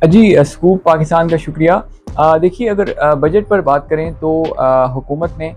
जी, scoop Pakistan का शुक्रिया। देखिए, अगर बजट पर बात करें तो हुकूमत ने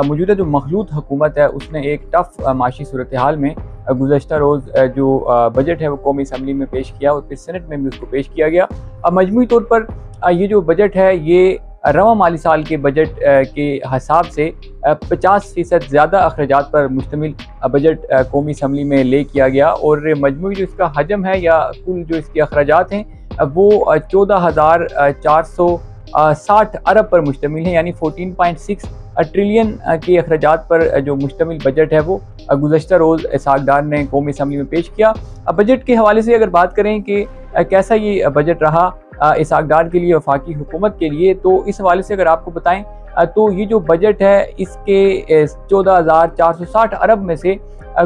मौजूदा जो मखलूत हुकूमत है उसने एक टफ़ माशी सूरत हाल में गुज़श्ता रोज़ जो बजट है वो कौमी असम्बली में पेश किया और फिर सेनेट में भी उसको पेश किया गया। मजमूई तौर पर ये जो बजट है ये रवा माली साल के बजट के हिसाब से 50% ज़्यादा अखराजात पर मुश्तमिल बजट कौमी असम्बली में ले किया गया और मजमूई जो इसका हजम है या कुल जो इसके अखराजात हैं वो 14,460 अरब पर मुश्तमिल है, यानी 14.6 ट्रिलियन के अखराजात पर जो मुश्तमिल बजट है वो गुज़श्ता रोज़ इसाक़दार ने कौमी असम्बली में पेश किया। बजट के हवाले से अगर बात करें कि कैसा ये बजट रहा इसाक़दार के लिए, वफाकी हुकूमत के लिए, तो इस हवाले से अगर आपको बताएं तो ये जो बजट है इसके 14,460 अरब में से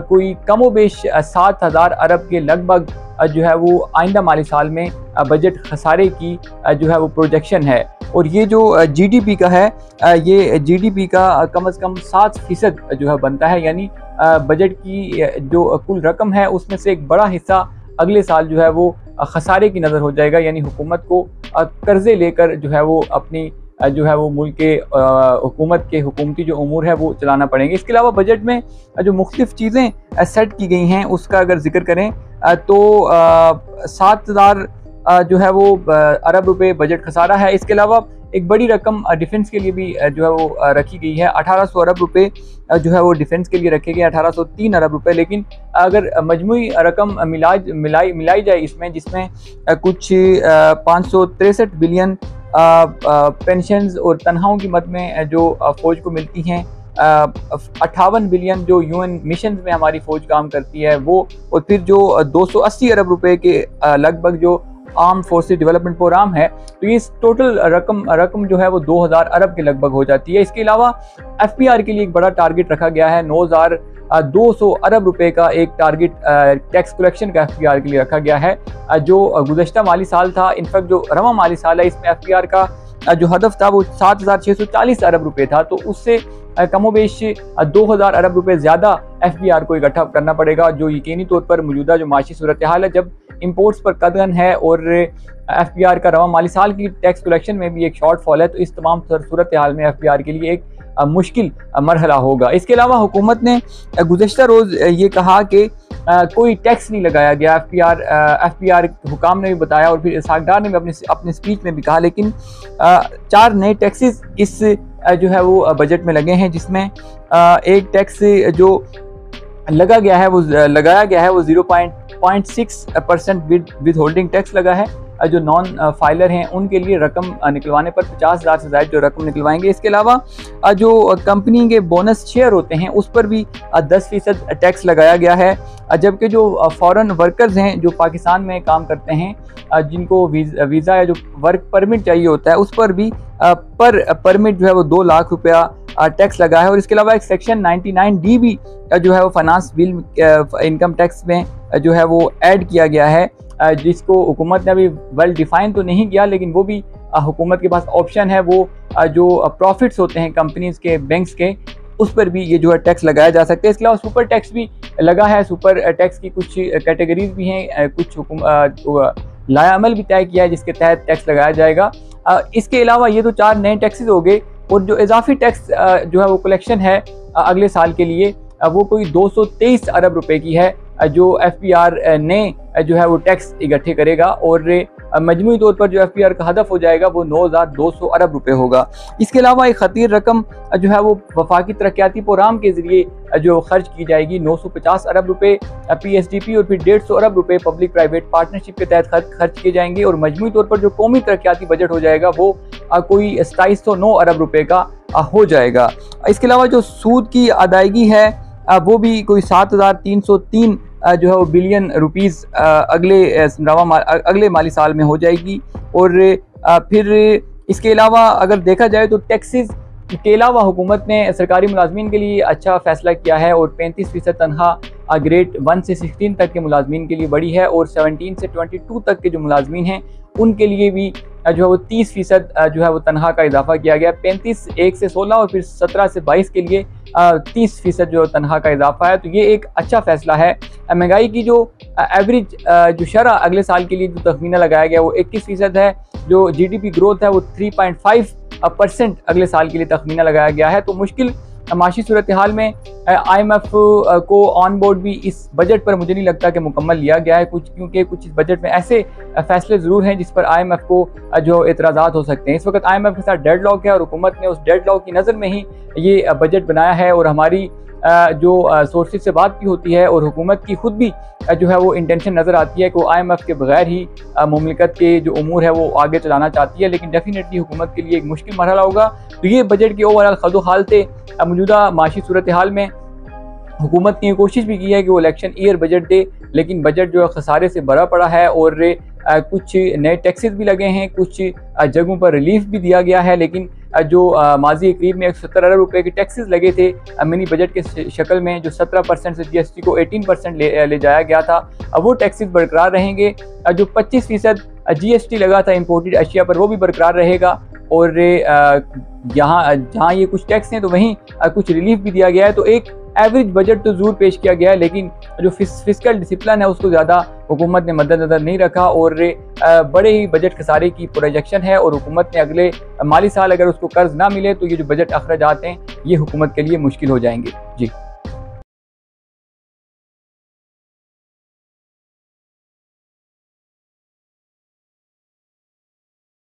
कोई कमो बेश 7,000 अरब के लगभग जो है वो आइंदा माली साल में बजट खसारे की जो है वो प्रोजेक्शन है। और ये जो जीडीपी का है ये जीडीपी का कम से कम 7% जो है बनता है, यानी बजट की जो कुल रकम है उसमें से एक बड़ा हिस्सा अगले साल जो है वो खसारे की नज़र हो जाएगा, यानी हुकूमत को कर्जे लेकर जो है वो अपनी जो है वो मुल्क के हुकूमत के हुकूमती जो उमूर है वो चलाना पड़ेंगे। इसके अलावा बजट में जो मुख्तलिफ चीज़ें सेट की गई हैं उसका अगर जिक्र करें तो 7,000 जो है वो अरब रुपए बजट खसारा है। इसके अलावा एक बड़ी रकम डिफेंस के लिए भी जो है वो रखी गई है। 1800 अरब रुपए जो है वो डिफेंस के लिए रखे गए, 1803 अरब रुपए। लेकिन अगर मजमूई रकम मिलाई जाए इसमें, जिसमें कुछ 563 बिलियन पेंशन्स और तनख्वाहों की मद में जो फ़ौज को मिलती हैं, 58 बिलियन जो यूएन मिशन में हमारी फ़ौज काम करती है वो, और फिर जो 280 अरब रुपए के लगभग जो आर्म फोर्सेस डेवलपमेंट प्रोग्राम है, तो ये टोटल रकम जो है वो 2000 अरब के लगभग हो जाती है। इसके अलावा एफपीआर के लिए एक बड़ा टारगेट रखा गया है, 9,200 अरब रुपए का एक टारगेट टैक्स कलेक्शन का एफपीआर के लिए रखा गया है, जो गुज़श्ता माली साल था। इनफैक्ट जो रवा माली साल है इसमें एफपीआर का जो हदफ था वो 7,640 अरब रुपए था, तो उससे कमोबेश 2,000 अरब रुपए ज़्यादा एफपीआर को इकट्ठा करना पड़ेगा, जो यकीनी तौर पर मौजूदा जो माशी सूरत हाल है, जब इंपोर्ट्स पर कदगन है और एफपीआर का रवा माली साल की टैक्स कलेक्शन में भी एक शॉर्टफॉल है, तो इस तमाम सूरत हाल में एफपीआर के लिए एक मुश्किल मरहला होगा। इसके अलावा हुकूमत ने गुज़श्ता रोज़ ये कहा कि कोई टैक्स नहीं लगाया गया। एफपीआर हुकाम ने भी बताया और फिर इसाक़दार ने भी अपने स्पीच में भी कहा, लेकिन 4 नए टैक्सेस इस जो है वो बजट में लगे हैं, जिसमें एक टैक्स जो लगाया गया है वो 0.6% विद होल्डिंग टैक्स लगा है। जो नॉन फाइलर हैं उनके लिए रकम निकलवाने पर 50,000 से ज़्यादा जो रकम निकलवाएंगे। इसके अलावा जो कंपनी के बोनस शेयर होते हैं उस पर भी 10% टैक्स लगाया गया है, जबकि जो फॉरेन वर्कर्स हैं जो पाकिस्तान में काम करते हैं, जिनको वीज़ा या जो वर्क परमिट चाहिए होता है, उस पर भी पर परमिट जो है वो 2 लाख रुपया टैक्स लगा है। और इसके अलावा एक सेक्शन 99D भी जो है वो फाइनेंस बिल इनकम टैक्स में जो है वो ऐड किया गया है, जिसको हुकूमत ने अभी वेल डिफाइन तो नहीं किया, लेकिन वो भी हुकूमत के पास ऑप्शन है। वो जो प्रॉफिट्स होते हैं कंपनीज के, बैंक्स के, उस पर भी ये जो है टैक्स लगाया जा सकता है। इसके अलावा सुपर टैक्स भी लगा है। सुपर टैक्स की कुछ कैटेगरीज भी हैं, कुछ लायामल भी तय किया है जिसके तहत टैक्स लगाया जाएगा। इसके अलावा ये तो 4 नए टैक्सेस हो गए, और जो इजाफी टैक्स जो है वो कलेक्शन है अगले साल के लिए वो कोई 223 अरब रुपए की है, जो एफपीआर ने जो है वो टैक्स इकट्ठे करेगा, और मजमूई तौर पर जो एफपीआर का हदफ हो जाएगा वो 9,200 अरब रुपए होगा। इसके अलावा एक खतीर रकम जो है वो वफाकी तरक्याती प्रोग्राम के ज़रिए जो खर्च की जाएगी, 950 अरब रुपए पीएसडीपी और फिर 150 अरब रुपए पब्लिक प्राइवेट पार्टनरशिप के तहत खर्च किए जाएंगे, और मजमूई तौर पर जो कौमी तरक्याती बजट हो जाएगा वो कोई 2709 अरब रुपए का हो जाएगा। इसके अलावा जो सूद की अदायगी है वो भी कोई 7,303 जो है वो बिलियन रुपीस अगले माली साल में हो जाएगी। और फिर इसके अलावा अगर देखा जाए तो टैक्सेस के अलावा हुकूमत ने सरकारी मुलाजमीन के लिए अच्छा फैसला किया है, और 35% तनख्वाह ग्रेड 1 से 16 तक के मुलाजमीन के लिए बढ़ी है, और 17 से 22 तक के जो मुलाजमीन हैं उनके लिए भी जो है वो 30% जो है वो तनख्वाह का इजाफा किया गया। 35 1 से 16 और फिर 17 से 22 के लिए 30% जो तनख्वाह का इजाफा है। तो ये एक अच्छा फैसला है। महंगाई की जो एवरेज जो शरह अगले साल के लिए जो तखमीना लगाया गया वो 21% है। जो GDP ग्रोथ है वो 3.5% अगले साल के लिए तखमीना लगाया गया है। तो मुश्किल माशी सूरत हाल में IMF को ऑन बोर्ड भी इस बजट पर मुझे नहीं लगता कि मुकम्मल लिया गया है कुछ, क्योंकि कुछ इस बजट में ऐसे फैसले ज़रूर हैं जिस पर IMF को जो एतराज़ात हो सकते हैं। इस वक्त IMF के साथ डेडलॉक है और हुकूमत ने उस डेडलॉक की नज़र में ही ये बजट बनाया है। और हमारी जो सोर्सेज से बात भी होती है और हुकूमत की खुद भी जो है वो इंटेंशन नज़र आती है कि वो IMF के बगैर ही मुमलिकत के जो उमूर है वो आगे चलाना चाहती है। लेकिन डेफिनेटली हुकूमत के लिए एक मुश्किल मरहला होगा। तो ये बजट की ओवरऑल खदो हालते मौजूदा माशी सूरत हाल में हुकूमत ने कोशिश भी की है कि वो इलेक्शन ईयर बजट दे, लेकिन बजट जो है खसारे से भरा पड़ा है और कुछ नए टैक्सेस भी लगे हैं, कुछ जगहों पर रिलीफ भी दिया गया है। लेकिन जो माजी करीब में 170 अरब रुपए के टैक्सेस लगे थे मिनी बजट के शक्ल में, जो 17% से GST को 18% ले जाया गया था, अब वो टैक्सेस बरकरार रहेंगे। जो 25% GST लगा था इम्पोर्टेड अशिया पर वो भी बरकरार रहेगा। और जहाँ ये कुछ टैक्स हैं तो वहीं कुछ रिलीफ भी दिया गया है। तो एक एवरेज बजट तो ज़रूर पेश किया गया है, लेकिन जो फिस्कल डिसिप्लिन है उसको ज़्यादा हुकूमत ने मद्देनज़र नहीं रखा और बड़े ही बजट खसारे की प्रोजेक्शन है। और हुकूमत ने अगले माली साल अगर उसको कर्ज ना मिले तो ये जो बजट अखराजात हैं ये हुकूमत के लिए मुश्किल हो जाएंगे। जी।